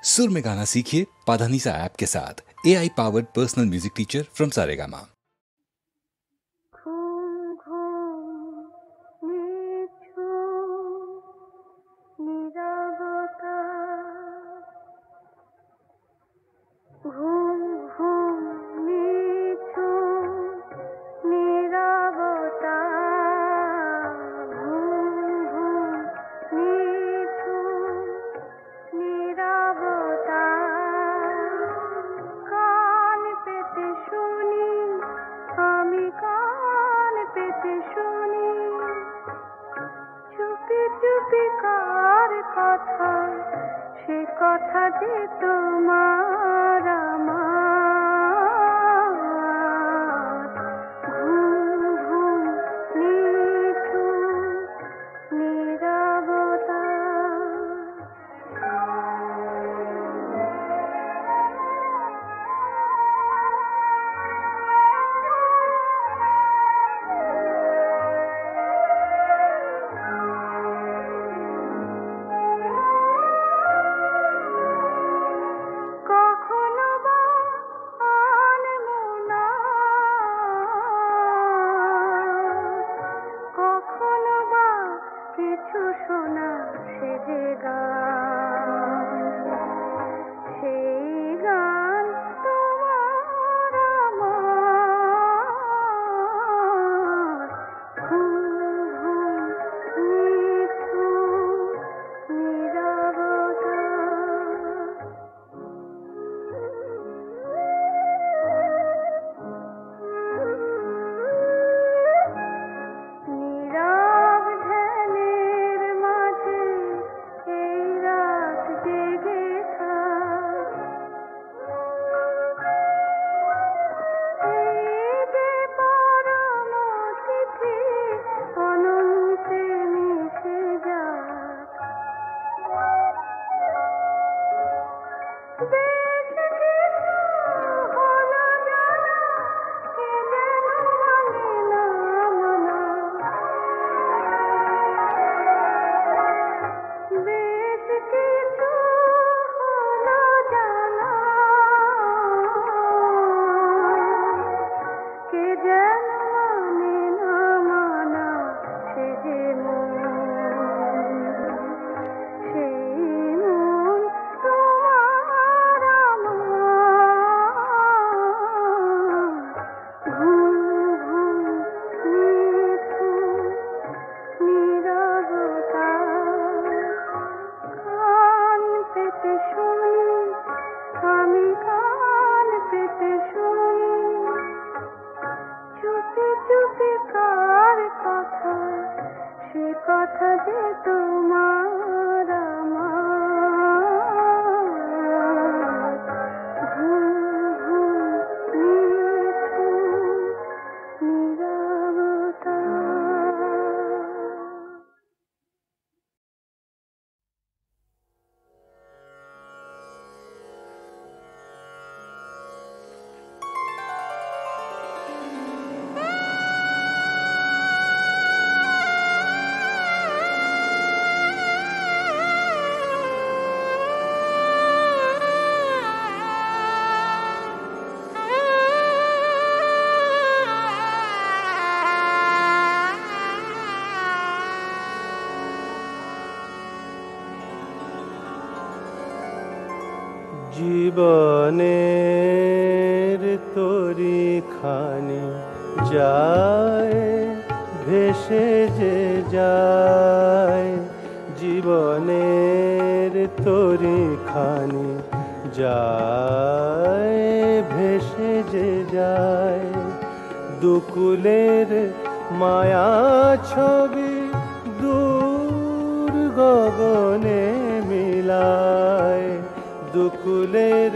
सुर में गाना सीखिए पाधानीसा ऐप के साथ। AI powered personal music teacher from Saregama. জীবনের তরি খানি যায় ভেসে যে যায়, জীবনের তরি খানি যায় ভেসে যে যায়। দুকুলের মায়া ছবি দূর গগনে মিলায়, দুকুলের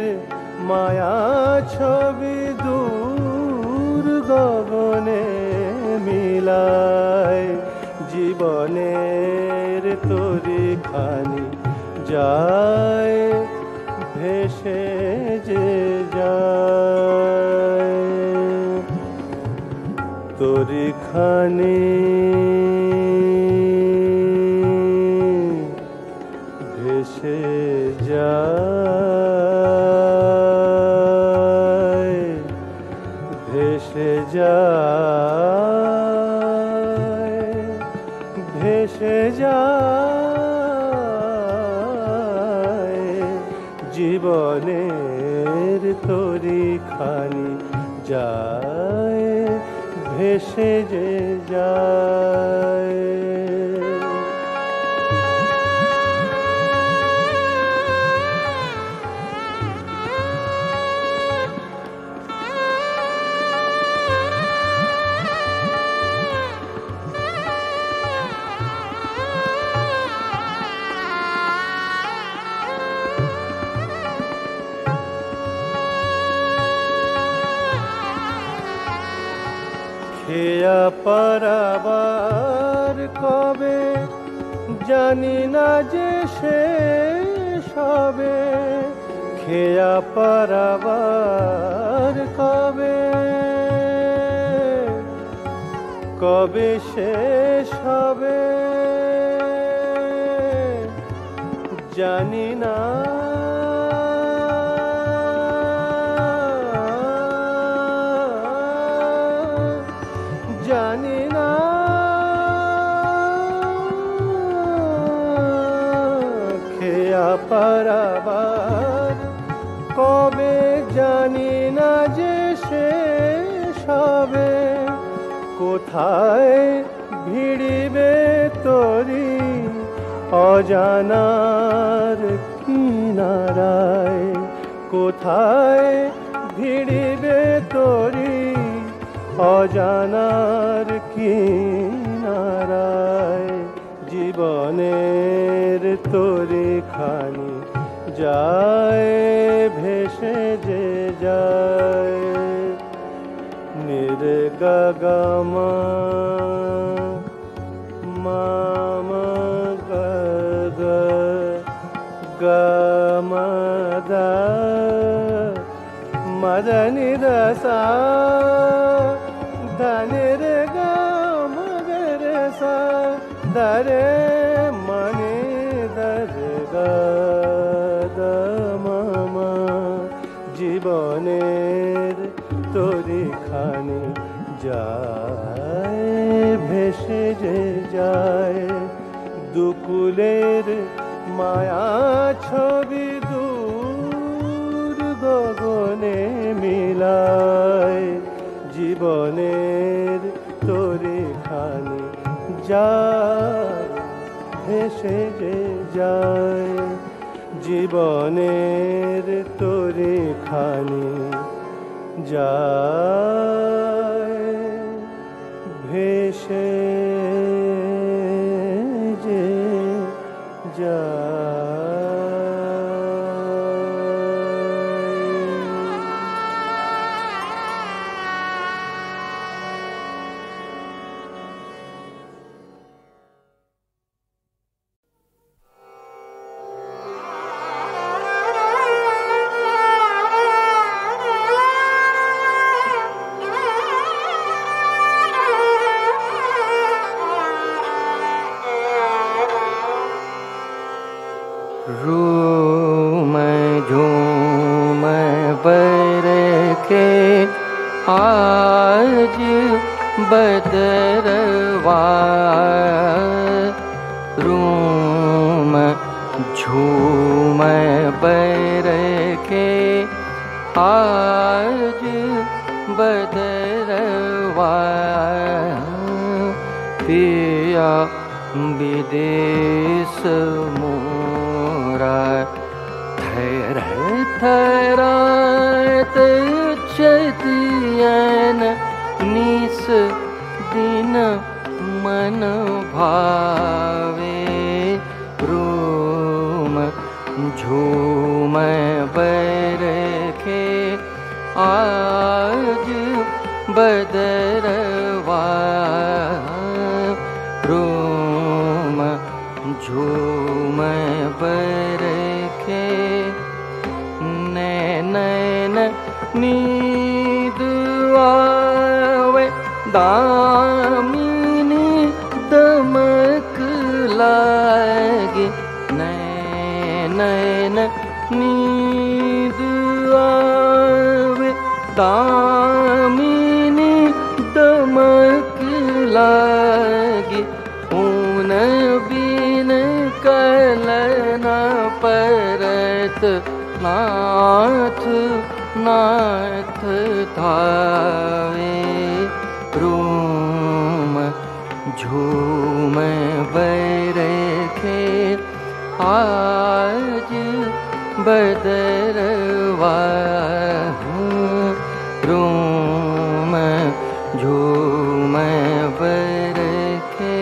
মায়া ছবি দূর গগনে মিলায়। জীবনের তরি খানি যায় ভেসে যে যায়, তরি খানি ভেসে যায়। জীবনের তরি খানি যায় ভেসে যে যায়। খেয়া পারাবার কবে জানি না যে শেষ হবে, খেয়া পারাবার কবে কবে শেষ হবে জানি না। জানি না খেয়া পারাবার কবে জানি না যে শেষ হবে, কোথায় ভিড়িবে তরি অজানার কিনারায়, কোথায় ভিড়িবে তরি অজানার কিনারায়। জীবনের তরি খানি যায় ভেসে যে যায়। নির্গগমা মামা গগ গমদা মদনি রসা ধনির গ মগর সা দরে মনি দর গ দ মামা। জীবনের তরি খানি যায় ভেসে যে যায়। দুকুলের মায়া ছবি দূর গগনে মিলায়। জীবনের তরি খানি যায় ভেসে যে যায়। জীবনের তরি খানি যায় ভেসে যে যায়। रूम झूम बरखे आज बदरवा, रूम झूम बरखे आज बदरवा। पिया विदेश मोरा थर थरात चतियन निस दिन मन भावे। रूम झूम बरखे आज बदरवा, रूम झूम बरखे नैन नींद आवे दामिनी दमक लागे। नैन नींद आवे दामिनी दमक लागे। ऊन बिन कलन परत नाथ नाथ धावे रूम झूम बरखे आज बदरवा रूम झूम बरखे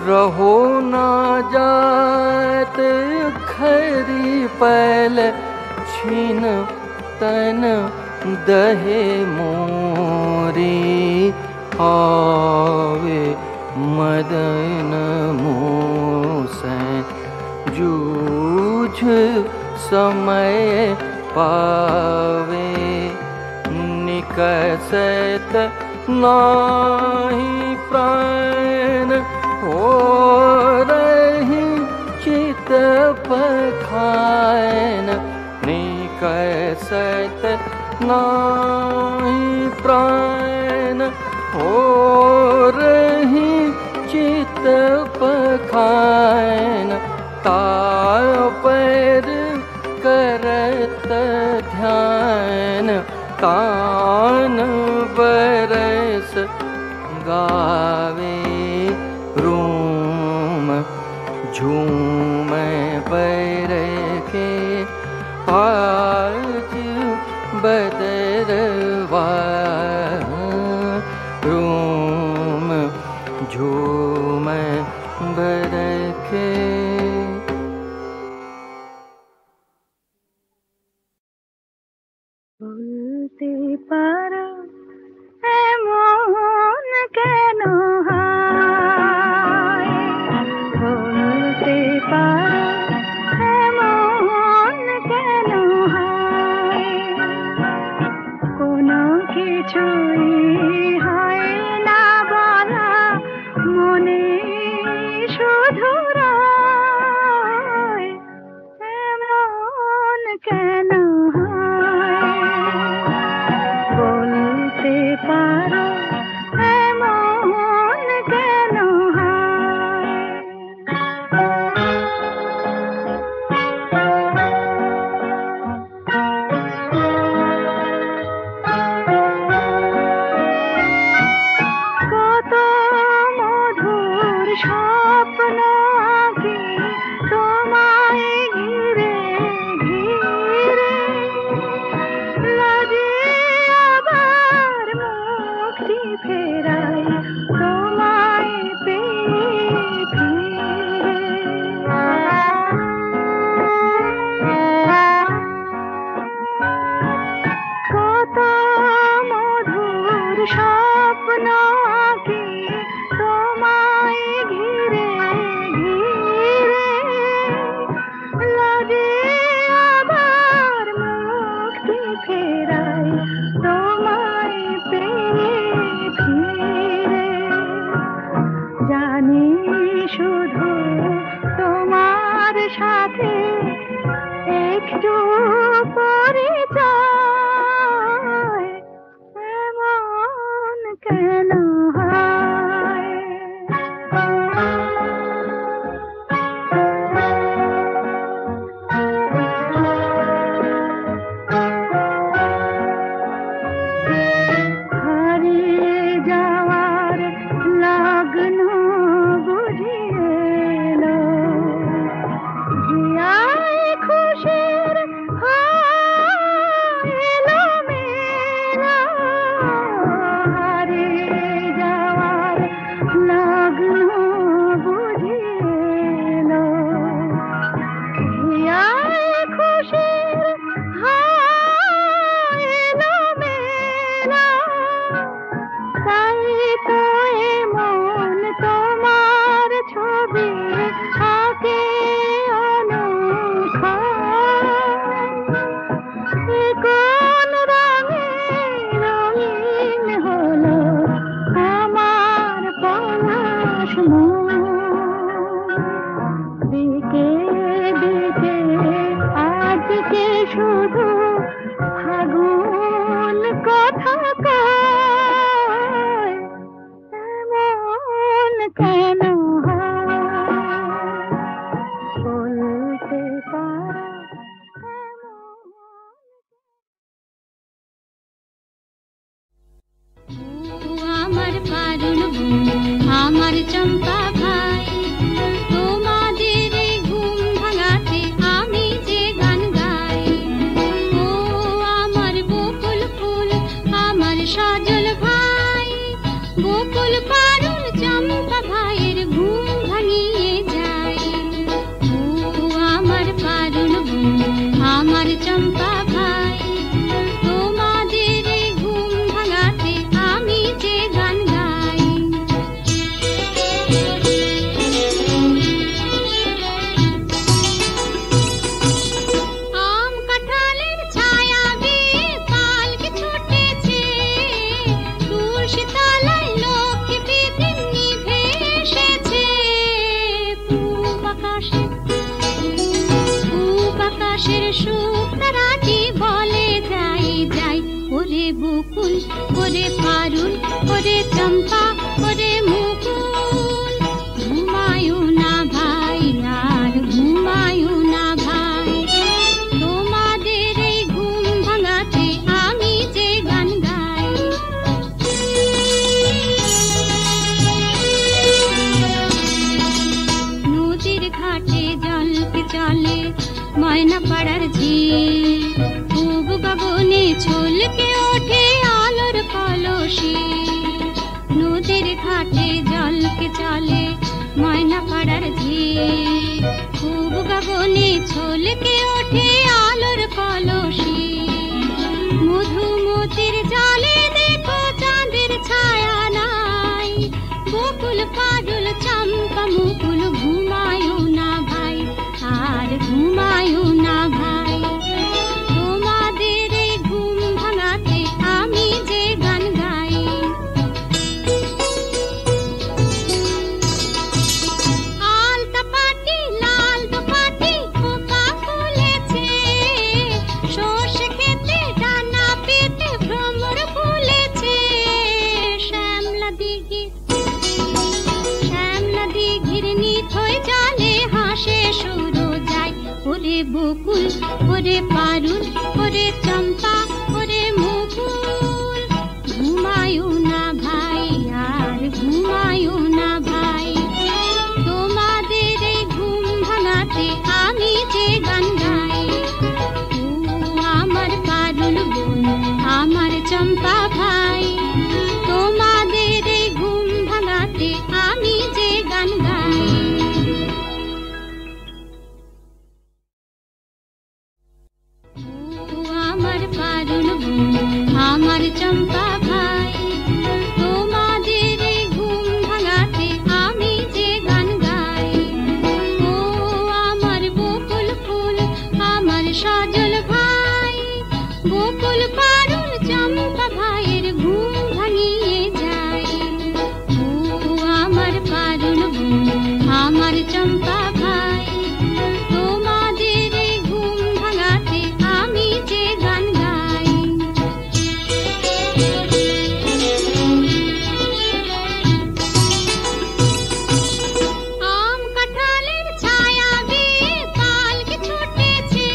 रहो ना जात खरी पल छीन तन दहे मोरी आवे मदन मूसे जूझ समय पावे निकसत नाही प्राण हो रही चित पखान निकसत नाही प्राण हो रही चित पखान तापर करत ध्यान तान बरस गावे रूम झूम बरखे आज बदरवा रूम झूम बरखे। বলতে পারো এমন কেন হয়, বলতে পারো এমন কেন হয়, কোনো কিছুই হয় না বলা মনে শুধু রয়, এমন কেন বলতে পারো এমন কেন কত মধুর স্বপ্ন আঁকি তোমায় ঘিরে ঘিরে লাজে আবার মুক্তি ফেরাই তোমায় পেয়ে ফিরে। কত মধুর স্বপ্ন আঁকি তোমায় ঘিরে ঘিরে লাজে আবার মুক্তি ফেরাই তোমায় পেয়ে ফিরে। জানি শুধু তোমার সাথে একটু পরিচয়, এমন কেন হয়। হারিয়ে যাওয়ার লগ্ন বুঝিয়ে জিয়ায় খুশির এলো মেলা, হারিয়ে যাওয়ার লগ্ন বুঝিয়ে জিয়ায় খুশির এলো মেলা। তাই তো এমন তোমার ছবি আঁকে অনূঠা, কোন রঙে রঙিন হলো আমার পলাশ মন। দিকে দিকে আজকে শুধু ফাগুন কথা কয়, এমন কেন হয় বলতে পারো। চম্পা ভাই, তোমাদের এই ঘুম ভাঙাতে আমি যে গান গাই। ও আমার বকুল ফুল, আমার সজল ভাই, বকুল পারুল চম্পা ভাইয়ের ঘুম ভাঙিয়ে যায়। ও আমার পারুল বোন, আমার চম্পা ভাই, তোমাদের এই ঘুম ভাঙাতে আমি যে গান গাই। আম কাঁঠালের ছায়া বেয়ে পালকি ছুটেছে, তুলসী তলায় লক্ষ্মী পিদিম নিভে এসেছে। পূব আকাশের শুকতারাটি বলে যাই যাই, ওরে বকুল, ওরে পারুল, ওরে চম্পা, ওরে মুকুল, ঘুমায়ো না ভাই, আর ঘুমায়ো না ভাই, তোমাদের এই ঘুম ভাঙাতে আমি যে গান গাই। নদীর ঘাটে জলকে চলে ময়না পাড়ার ঝিল, পূব গগনে ছলকে ওঠে আলোর কলসি। নদীর ঘাটে জলকে চলে ময়না পাড়ার ঝিল, পূব গগনে ছলকে ওঠে আলোর কলসি। মধুমতির জালে দেখো চাঁদের ছায়া নাই, বকুল পারুল চম্পা মুকুল, ঘুমায়ো না ভাই, আর ঘুমায়ো না ভাই, তোমাদের এই ঘুম ভাঙাতে আমি যে গান গাই। আলতা পাটি লাল দোপাটি খোকা ফুলেছে, সর্ষে খেতে ডানা পেতে ভ্রমর ফুলেছে। শ্যামলা দিঘির নিথই জলে হাসে সুরো যায়। ওরে বকুল, ওরে পারুল, ওরে চম্পা, ওরে মুকুল, ঘুমায়ো না ভাই, আর ঘুমায়ো না ভাই, তোমাদের এই ঘুম ভাঙাতে আমি যে গান গাই। ও আমার পারুল বোন, আমার চম্পা ভাই, তোমাদের এই ঘুম ভাঙাতে আমি যে গান গাই। ও আমার পারুল বোন, আমার চম্পা ভাই, তোমাদের এই ঘুম ভাঙাতে আমি যে গান গাই। ও আমার বকুল ফুল, আমার সজল ভাই, বকুল পারুল চম্পা ভাইয়ের ঘুম ভাঙিয়ে যায়। ও আমার পারুল বোন, আমার চম্পা ভাই, তোমাদের এই ঘুম ভাঙাতে আমি যে গান গাই। আম কাঁঠালের ছায়া বেয়ে পালকি ছুটেছে,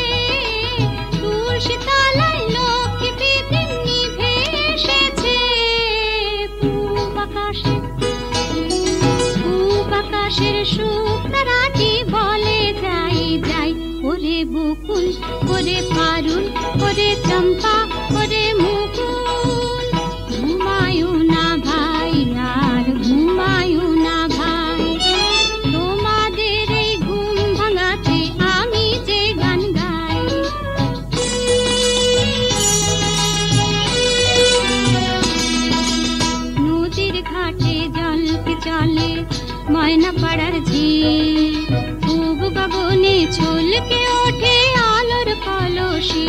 তুলসী তলায় লক্ষ্মী পিদিম নিভে এসেছে। পূব আকাশের শুকতারাটি বলে যাই যাই, ওরে বকুল, ওরে পারুল, ওরে চম্পা, ওরে মুকুল, ঘুমায়ো না ভাই, আর ঘুমায়ো না ভাই, তোমাদের এই ঘুম ভাঙাতে আমি যে গান গাই। নদীর ঘাটে জলকে চলে ময়না পাড়ার ঝিল, পূব গগনে ছলকে ওঠে আলোর কলসি।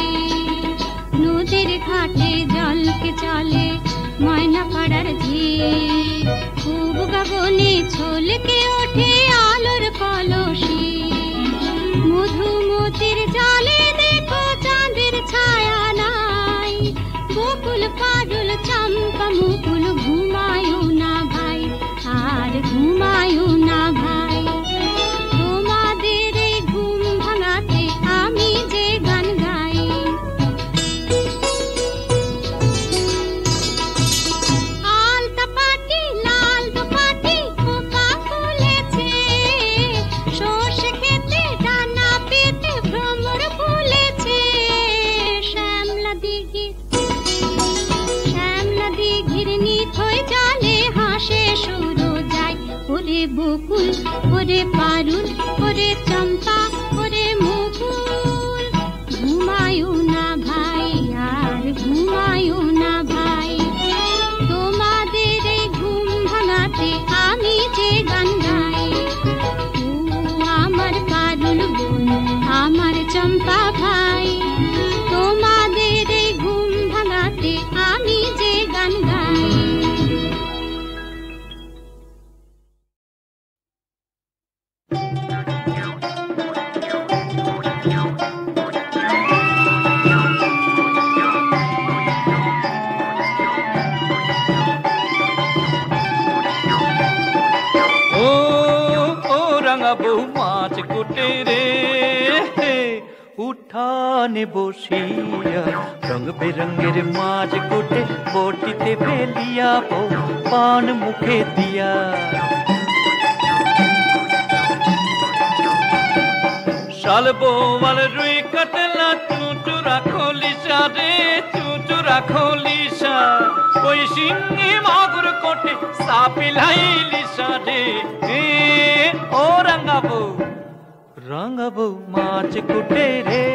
নদীর ঘাটে জলকে চলে ময়না পাড়ার ঝিল, পূব গগনে ছলকে ওঠে আলোর কলসি। মধুমতির জালে দেখো চাঁদের ছায়া নাই, বকুল পারুল চম্পা মুকুল, ঘুমায়ো না ভাই, আর ঘুমায়ো না ভাই, তোমাদের এই ঘুম ভাঙাতে আমি যে গান গাই। আলতা পাটি লাল দোপাটি খোকা বকুল ওরে পারুল ওরে চম্পা ওরে মুকুল ঘুমায়ো না ভাই আর ঘুমায়ো না ভাই তোমাদের এই ঘুম ভাঙাতে আমি যে গান গাই ও আমার পারুল বোন আমার চম্পা ভাই তোমাদের এই ঘুম ভাঙাতে আমি যে গান গাই বউ মাছ কুটে রে উঠানে বসিয়া রঙ বেরঙের মাছ কুটে বটিতে ফেলিয়া বউ পান মুখে দিয়া শাল বৌমাল রুই কাতলা চুচুরা খলিসা রে চুচুরা খলিসা ওই সিংহি মাগুর কোটে সাপিলাই লিসা রে ও রঙাবো রঙাবো মাছ কুটে রে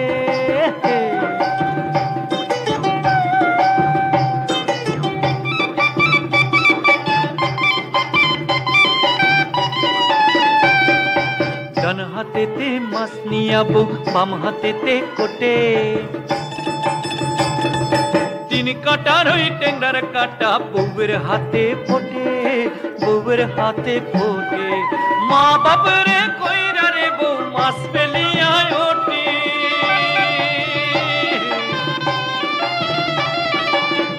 ডান হাতেতে মাছ নিয়াবো বাম হাতেতে কোটে তিন কাটার ওই টেংরার কাটা বউয়ের হাতে ফোটে বউয়ের হাতে ফোটে মা বাপরে কইরা রে বউ মাছ ফেলিয়া ওঠে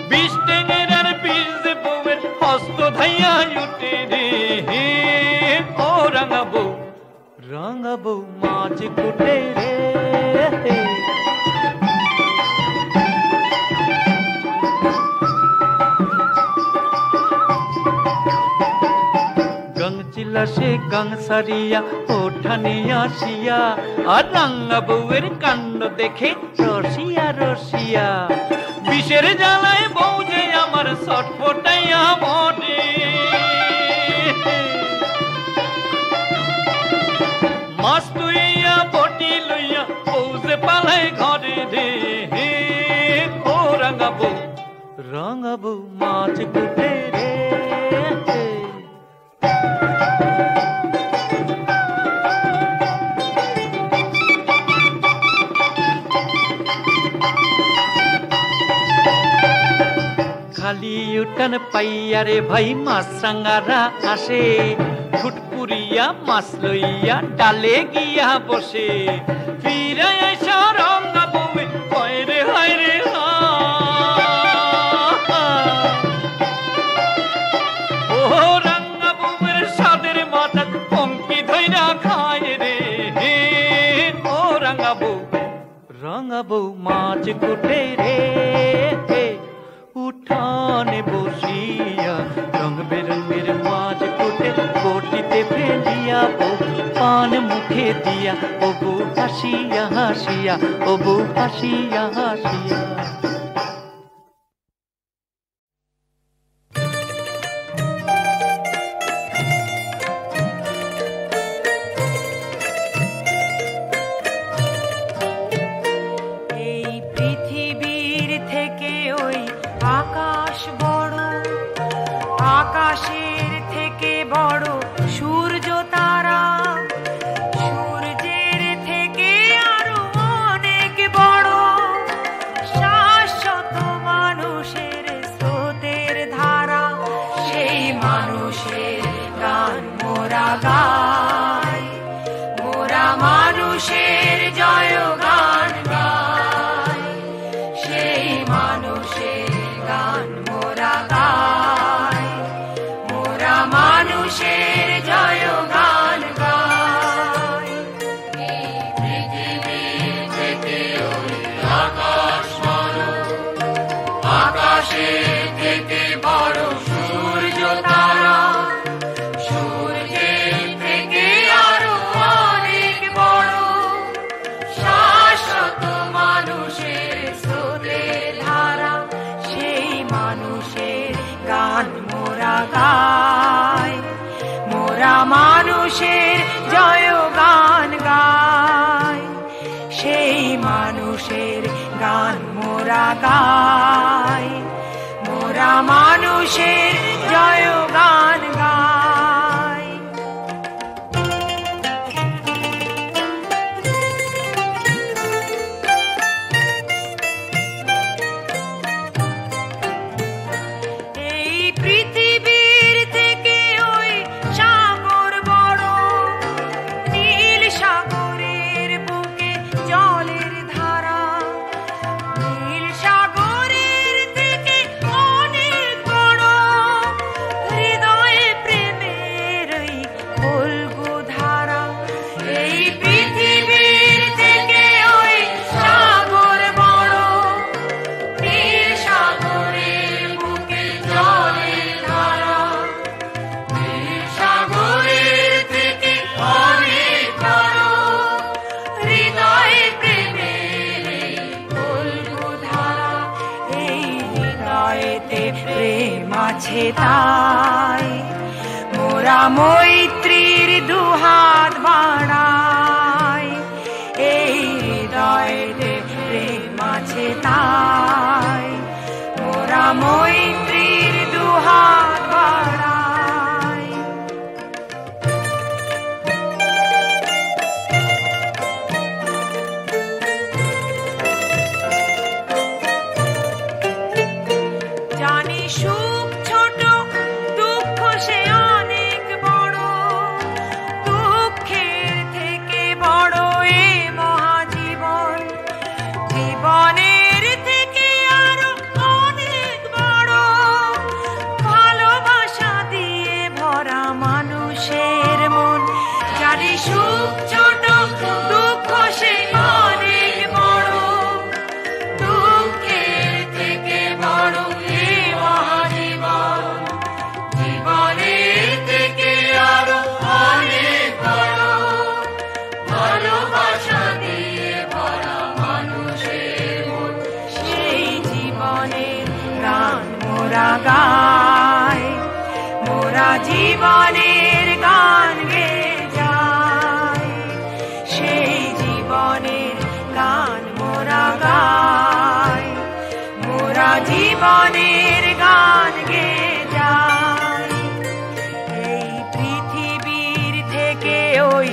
বিষ টেংরার বীজ বউয়ের হস্ত ধাইয়া উঠে রে ও রাঙাবো রাঙাবো মাছ কুটে রে চিল্লা সে গাং সারিয়া ওঠানে আসিয়া আর রাঙা বউয়ের কাণ্ড দেখে রসিয়া রসিয়া বিষের জ্বালায় বউ যে আমার ছটফটাইয়া মরে মাছ তুইয়া বটি লইয়া বউ যে পালায় ঘরে রে ও রাঙাবো রাঙাবো মাছ কুটে রে খালি উঠান পাইয়া রে ভাই মাছ সাঙ্গারা আসে ফুটপুরিয়া মাছ লইয়া ডালে গিয়া বসে ফিরে এসা রঙা বউয়ে কয় রে হায় রে ও রাঙা বউয়ের সাদের মাথা পঙ্কি ধইরা খায় রে ও রাঙা বউ মাছ কুটে রে উঠানে বসিয়া রঙ বেরঙের মাছ কুটে বটিতে ফেলিয়া বউ পান মুখে দিয়া ও বউ হাসিয়া হাসিয়া ও বউ হাসিয়া হাসিয়া আকাশের থেকে বড় সূর্য তারা সূর্যের থেকে আরো অনেক বড় শাশ্বত মানুষের স্রোতের ধারা সেই মানুষের গান মোরা গাই মোরা মানুষের জয় গান গাই সেই মানুষের গান মোরা গাই মানুষের জয় গান গাই এই পৃথিবীর থেকে ওই আকাশ বড় আকাশের থেকে বড় সূর্য তারা সূর্যের থেকে আরো অনেক বড় শাশ্বত মানুষের স্রোতের ধারা সেই মানুষের গান মোরা গাই মোরা মানুষের জয়গান গায়, সেই মানুষের গান মোরা গাই, মোরা মানুষের জয়গান গাই। এই পৃথিবীর থেকে ওই সাগর বড়, নীল সাগরের বুকে জলের ধারা, নীল সাগরের থেকে অনেক বড়, হৃদয়ে প্রেমের ওই ফল্গু ধারা। এই পৃথিবীর থেকে ওই সাগর বড়, নীল সাগরের বুকে জলের ধারা, নীল সাগরের থেকে অনেক বড়, হৃদয়ে প্রেমের এই ফল্গু ধারা। এই হৃদয়েতে প্রেম আছে তাই মোরা মৈত্রীর দুহাত বাড়াই, এই হৃদয়েতে প্রেম আছে তাই মোরা মৈত্রীর দুহাত বাড়াই। জানি সুখ ছোট, দুঃখ সে অনেক বড়, দুঃখের থেকে বড় এ মহাজীবন, জীবনের থেকে আরো অনেক বড়, ভালোবাসা দিয়ে ভরা মানুষের মন। জানি সুখ ছোট, দুঃখ সে অনেক বড়, দুঃখের থেকে বড় এ মহাজীবন, জীবনের থেকে আরো অনেক বড়, ভালোবাসা দিয়ে ভরা মানুষের মন। সেই জীবনের গান মোরা গাই, মোরা জীবনের গান গেয়ে যাই, সেই জীবনের গান মোরা গাই, মোরা জীবনের গান গেয়ে যাই। এই পৃথিবীর থেকে ওই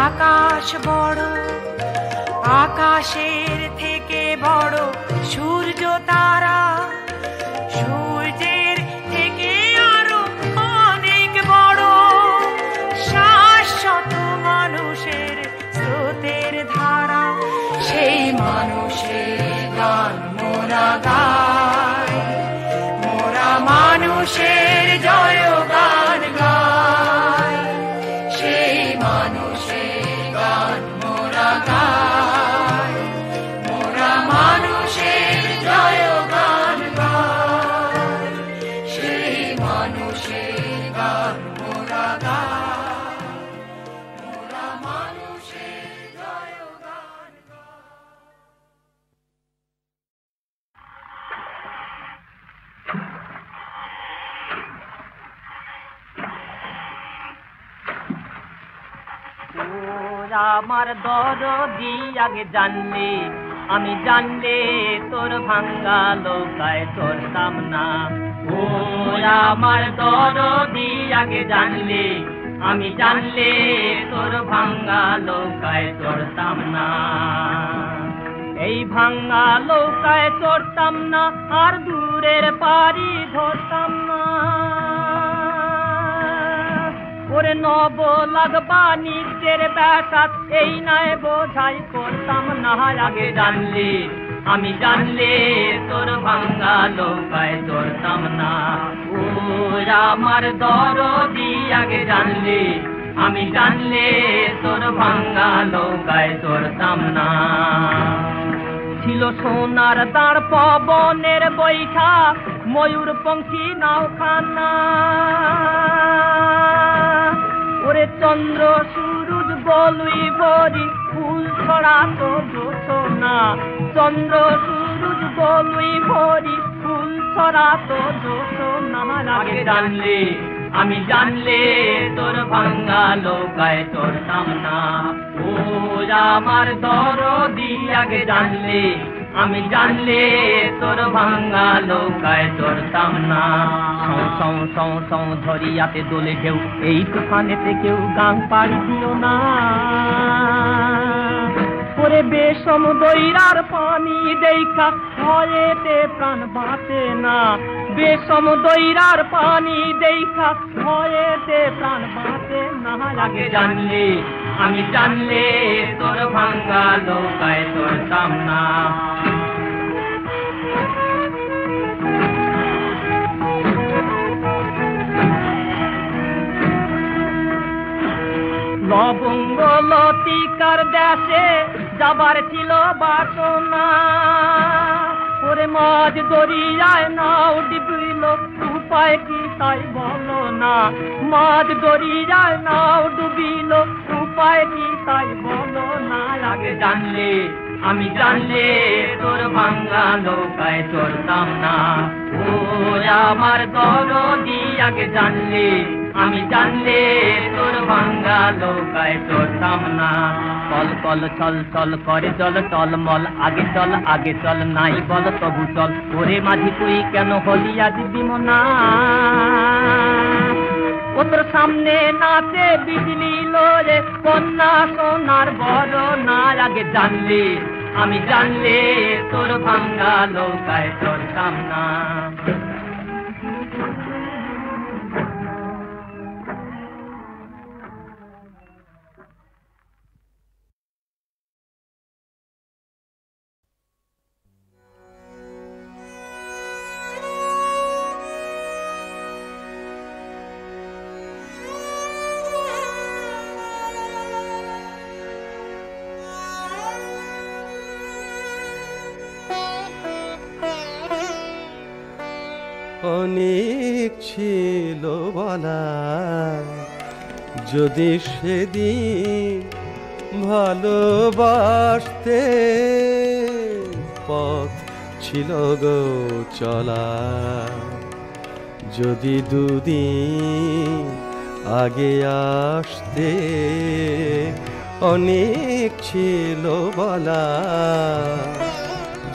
আকাশ বড়, আকাশের থেকে বড় সূর্য তারা, সূর্যের থেকে আরো অনেক বড়, শাশ্বত মানুষের স্রোতের ধারা। সেই মানুষের গান মোরা গাই, মোরা মানুষের জয়গান গাই, সেই মানুষের গান মোরা গাই, মোরা মানুষের জয়গান গাই, সেই মানুষের গান মোরা গাই, মোরা মানুষের জয়গান গাই। ওরা আমার দরদি আগে জানলে, আমি জানলে তোর ভাঙ্গা লোকায় চড়তাম না। ওরা আমার দরদি আগে জানলে, আমি জানলে তোর ভাঙ্গা লোকায় চড়তাম না। এই ভাঙ্গা লোকায় চড়তাম না, আর দূরের পারি ধরতাম না। ওরে নব লাগবা নিজের ব্যাসাত, এই নয় বোঝাই করতাম না। আগে জানলে, আমি জানলে তোর ভাঙ্গা লোকায় চড়তাম না। ওরা আমার দরদি আগে জানলে, আমি জানলে তোর ভাঙ্গা নৌকায় চড়তাম না। ছিল সোনার দাঁড় পবনের বৈঠা, ময়ূর পঙ্খী নাওখানা। ওরে চন্দ্র সূরজ গলুই ভরি, ফুল ছড়া তো জোছনা। চন্দ্র সূরজ গলুই ভরি, ফুল ছড়া তো জোছনা। আগে জানলে, আমি জানলে তোর ভাঙ্গা লোকায় চড়তাম না ও আমার দরদি আগে জানলে আমি জানলে তোর ভাঙ্গা লোকায় চড়তাম না সং সং সং ধরিয়াতে দোলে ঢেউ এই তুফানেতে কেউ গান পাড়ি দিও না ওরে বেশম দইরার পানি দেখা ভয়েতে প্রাণ বাঁচে না বেশম দইরার পানি দেখা ভয়েতে প্রাণ বাঁচে না আগে জানলে আমি জানলে তোর ভাঙ্গা লোকায় চড়তাম না লবঙ্গ লতিকার দেশে যাবার ছিল বাসনা ওরে মাঝ দরিয়ায় নাও ডুবিল উপায় কি তাই বলো না মাঝ দরিয়ায় নাও ডুবিল উপায় কি তাই বলো না আগে জানলে আমি জানলে তোর ভাঙ্গা লোকায় চড়তাম না ও আমার দরদি আগে জানলে আমি জানলে তোর ভাঙ্গা লোকায় চড়তাম না কল কল চল চল করে চল টলমল আগে চল নাই বল তবু চল ওরে মাঝি তুই কেন হলি আজ বিমনা ও তোর সামনে নাচে বিজলি লোরে কন্যা সোনার বড় না আগে জানলে আমি জানলে তোর ভাঙ্গা লোকায় চড়তাম না অনেক ছিল বলা যদি সেদিন ভালোবাসতে পথ ছিল গো চলা যদি দুদিন আগে আসতে অনেক ছিল বলা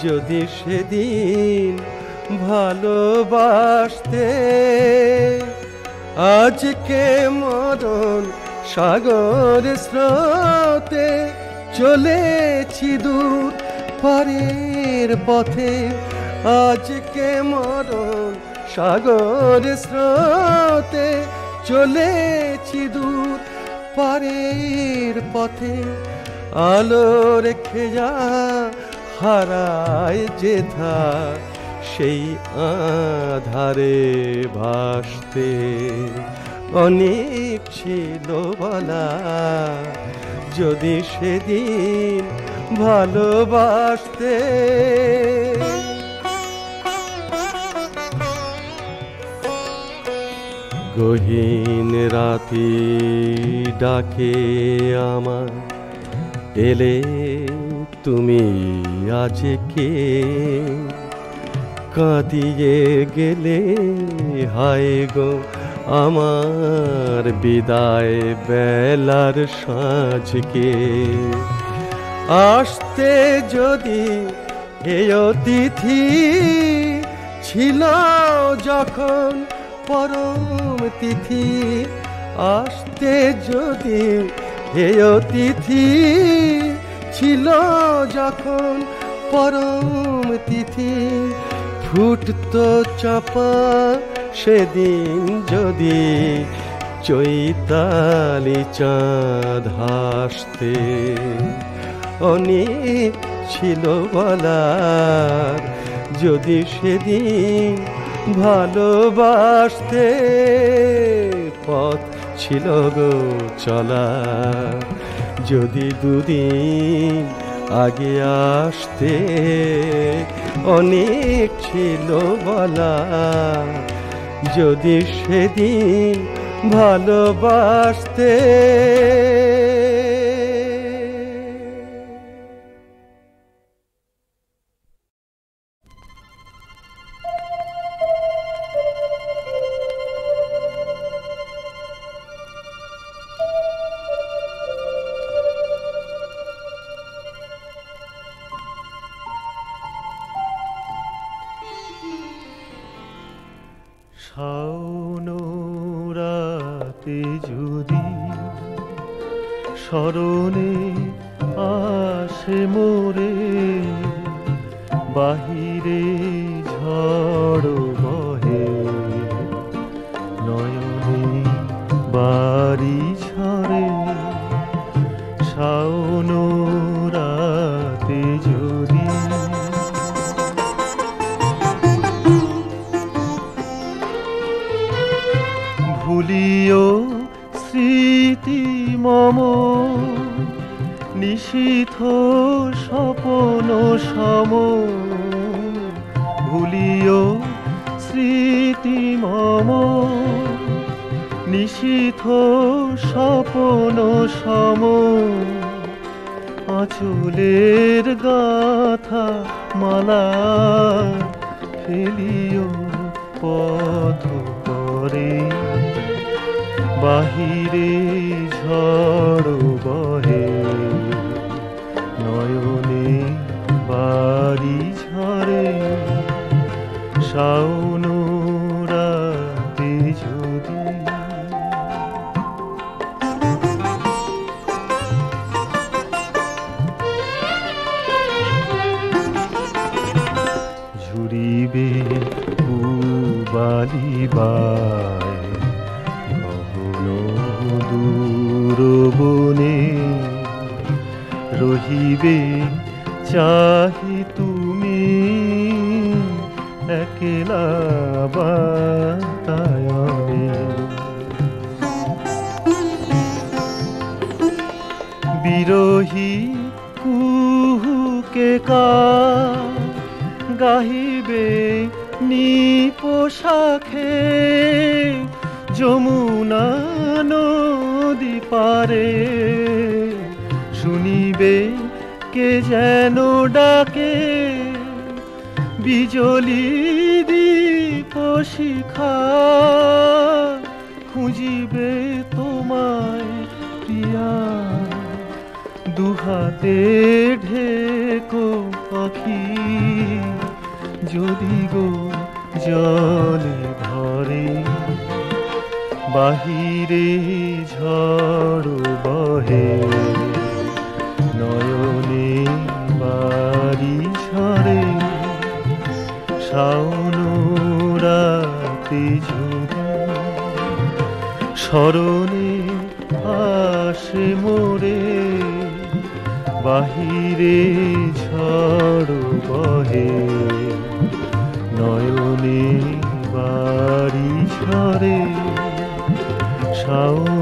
যদি সেদিন ভালোবাসতে আজকে মরণ সাগর স্রোতে চলেছি দূর পারের পথে আজকে মরণ সাগর স্রোতে চলেছি দূর পারের পথে আলো রেখে যা হারায় যেথা সেই আধারে ভাসতে অনেক ছিল বলা যদি সেদিন ভালোবাসতে গহীন রাতি ডাকে আমার এলে তুমি আজকে কাঁদিয়ে গেলে হায় গো আমার বিদায় বেলার সাঁঝকে আসতে যদি এ অতিথি ছিল যখন পরম তিথি আসতে যদি এ অতিথি ছিল যখন পরম তিথি ফুটতো চাপা সেদিন যদি চৈতালি চাঁদ হাসতে অনেক ছিল বলার যদি সেদিন ভালোবাসতে পথ ছিল গো চলা যদি দুদিন আগে আসতে অনেক ছিল বলা যদি সেদিন ভালোবাসতে শাওন রাতে যদি স্মরণে আসে মোরে, বাহিরে ঝড় বহে নয়নে বাড়ি ঝরে। শাওন রাতে যদি ভুলিও স্মৃতি মম, নিশীথ স্বপন সম। ভুলিও স্মৃতি মম, নিশীথ স্বপন সম। আঁচলের গাথা মালা ফেলিও পথ করে, বাহিরে ঝড় বহে নয়নে বাড়ি ঝরে। শাওন রাতে যদি ঝুরিবে পুবালি বায় গহন দূর বনে, রহিবে চাহি তুমি একলা বাতায়নে। বিরহী কুহুকে গাহিবে নিপোষাখে, যমুনা নদী পারে শুনিবে কে যেন ডাকে। বিজলি দীপ শিখা খুঁজিবে তোমায় প্রিয়া, দুহাতে ঢেকো পাখি যদি গো জলে ভরে। বাহিরে ঝড় বহে নয়নে বাড়ি ঝরে। শাওন রাতে যদি স্মরণে আসে মোরে, বাহিরে ঝড় বহে নয়নে বাড়ি ঝরে। শাওন